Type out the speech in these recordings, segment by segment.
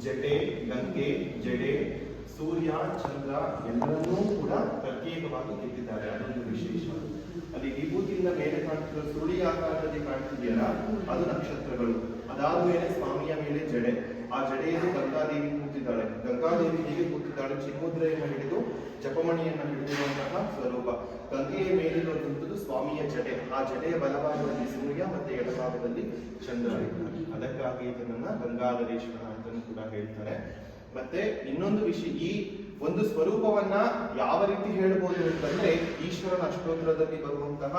ಜಟೆ, ಗಂಗೆ, ಜಡೆ, ಸೂರ್ಯ, ಚಂದ್ರ ಎಲ್ಲರನ್ನೂ ಕೂಡ ಪ್ರತ್ಯೇಕವಾಗಿ ಕೆತ್ತಿದ್ದಾರೆ. ಅದೊಂದು ವಿಶೇಷ. ಅಲ್ಲಿ ವಿಭೂತಿಯಿಂದ ಮೇಲೆ ಕಾಣ್ತಿರೋ ಸುರುಳಿ ಆಕಾರದಲ್ಲಿ ಕಾಣ್ತಿದೆಯಲ್ಲ, ಅದು ನಕ್ಷತ್ರಗಳು. ಅದಾದ ಮೇಲೆ ಸ್ವಾಮಿಯ ಮೇಲೆ ಜಡೆ, ಆ ಜಡೆಯಲ್ಲಿ ಗಂಗಾದೇವಿ ಕೂತಿದ್ದಾಳೆ. ಗಂಗಾದೇವಿ ಹೇಗೆ ಕೂತಿದ್ದಾಳೆ? ಚಿನ್ಮುದ್ರೆಯನ್ನು ಹಿಡಿದು ಜಪಮಣಿಯನ್ನು ಹಿಡಿದಿರುವಂತಹ ಸ್ವರೂಪ. ಗಂಗೆಯ ಮೇಲಿರುವಂಥದ್ದು ಸ್ವಾಮಿಯ ಜಡೆ. ಆ ಜಡೆಯ ಬಲಭಾಗದಲ್ಲಿ ಸೂರ್ಯ ಮತ್ತೆ ಎಡಭಾಗದಲ್ಲಿ ಚಂದ್ರ ಇದ್ದಾರೆ. ಅದಕ್ಕಾಗಿ ಇದನ್ನ ಗಂಗಾಧರೇಶ್ವರ ಅಂತಲೂ ಕೂಡ ಹೇಳ್ತಾರೆ. ಮತ್ತೆ ಇನ್ನೊಂದು ವಿಷಯ, ಈ ಒಂದು ಸ್ವರೂಪವನ್ನ ಯಾವ ರೀತಿ ಹೇಳ್ಬೋದು ಅಂತಂದ್ರೆ, ಈಶ್ವರನ ಅಷ್ಟೋತ್ತರದಲ್ಲಿ ಬರುವಂತಹ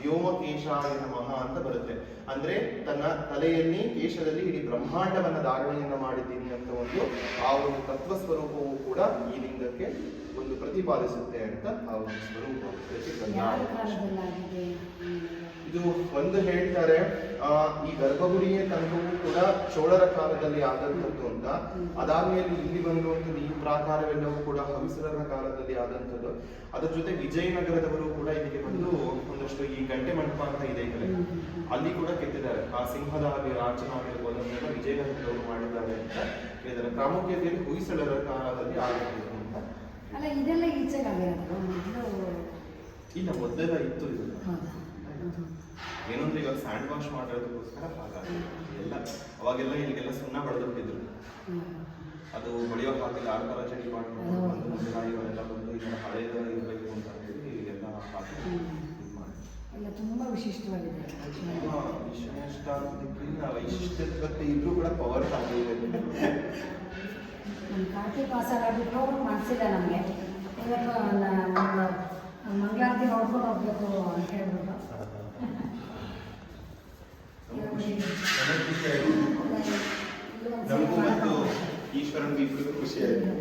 ವ್ಯೋಮಕೇಶಾಯ ನಮಃ ಅಂತ ಬರುತ್ತೆ. ಅಂದ್ರೆ ತನ್ನ ತಲೆಯಲ್ಲಿ ಕೇಶದಲ್ಲಿ ಇಡೀ ಬ್ರಹ್ಮಾಂಡವನ್ನ ಧಾರಣೆಯನ್ನ ಮಾಡಿದ್ದೀನಿ ಅಂತ ಆ ಒಂದು ತತ್ವ ಸ್ವರೂಪವು ಕೂಡ ಈ ಲಿಂಗಕ್ಕೆ ಒಂದು ಪ್ರತಿಪಾದಿಸುತ್ತೆ ಅಂತ ಆ ಒಂದು ಸ್ವರೂಪ. ಇದು ಒಂದು ಹೇಳ್ತಾರೆ, ಈ ಗರ್ಭಗುಡಿಯ ತನಕವೂ ಕೂಡ ಚೋಳರ ಕಾಲದಲ್ಲಿ ಆದಂಥದ್ದು ಅಂತ. ಅದಾದ್ಮೇಲೆ ಇಲ್ಲಿ ಬಂದಿರುವಂಥದ್ದು ಈ ಪ್ರಾಕಾರವೆಲ್ಲವೂ ಕೂಡ ಹೊಯ್ಸಳರ ಕಾಲದಲ್ಲಿ ಆದಂಥದ್ದು. ಅದ್ರ ಜೊತೆ ವಿಜಯನಗರದವರು ಕೂಡ ಇಲ್ಲಿಗೆ ಬಂದು ಒಂದಷ್ಟು ಈ ಗಂಟೆ ಮಂಟಪ ಅಂತ ಇದೆ ಕಡೆ, ಅಲ್ಲಿ ಕೂಡ ಕೆತ್ತಿದ್ದಾರೆ. ಆ ಸಿಂಹದ ಹಾಗೆ ರಾಜನಾಗಿರ್ಬೋದು ಅದನ್ನೆಲ್ಲ ವಿಜಯನಗರದವರು ಮಾಡಿದ್ದಾರೆ ಅಂತ ಹೇಳಿದ್ದಾರೆ. ಪ್ರಾಮುಖ್ಯತೆಯಲ್ಲಿ ಹೊಯ್ಸಳರ ಕಾಲದಲ್ಲಿ ಆದಂಥದ್ದು ಅಂತ. ಅಲ್ಲ, ಇದೆಲ್ಲ ಈಚೆಗೆ ಇಲ್ಲ, ಮೊದಲೆಲ್ಲ ಇತ್ತು ಇದು. ಏನಂದ್ರೆ ಇವಾಗ ಸ್ಯಾಂಡ್ ವಾಶ್ ಮಾಡೋದಕ್ಕೋಸ್ಕರ ಹಾಗಾಗಿ ಎಲ್ಲ ಅವಾಗೆಲ್ಲ ಇಲ್ಲಿಗೆಲ್ಲ ಸುಣ್ಣ ಬಳೆದ್ಬಿಟ್ಟಿದ್ರು. ಅದು ಬಳಿಯೋ ಹಾಕಿಲ್ಲ, ಆಡ್ಕಾರ ಚಳಿ ಮಾಡ್ಕೊಂಡು ಬಂದು ಮುಂದಿನಾಯಿಗಳೆಲ್ಲ ಬಂದು ಇದನ್ನ ಹಳೇದ ಇರಬೇಕು ಅಂತ ಹೇಳಿ ಎಲ್ಲ ಹಾಕಿ ಎಲ್ಲ ತುಂಬಾ ವಿಶಿಷ್ಟವಾಗಿದೆ. ವೈಶಿಷ್ಟ್ಯತೆ ಇದ್ರೂ ಕೂಡ ಪವರ್ ಆಗಿದೆ. ನಮ್ಮ ಕಾರ್ತಿಕ್ ಮಾಸ ಪ್ರೋಗ್ರಾಮ್ ಮಾಡಿಸಿಲ್ಲ ನಮಗೆ. ಇವತ್ತು ಒಂದು ಮಂಗಳಾರತಿ ನೋಡ್ಕೊಂಡು ಹೋಗ್ಬೇಕು ಅಂತ ಹೇಳ್ಬಿಟ್ಟು ನಮಗೂ ಮತ್ತು ಈಶ್ವರನಿಗೆ ಇಬ್ಬರಿಗೂ ಖುಷಿ ಆಯಿತು.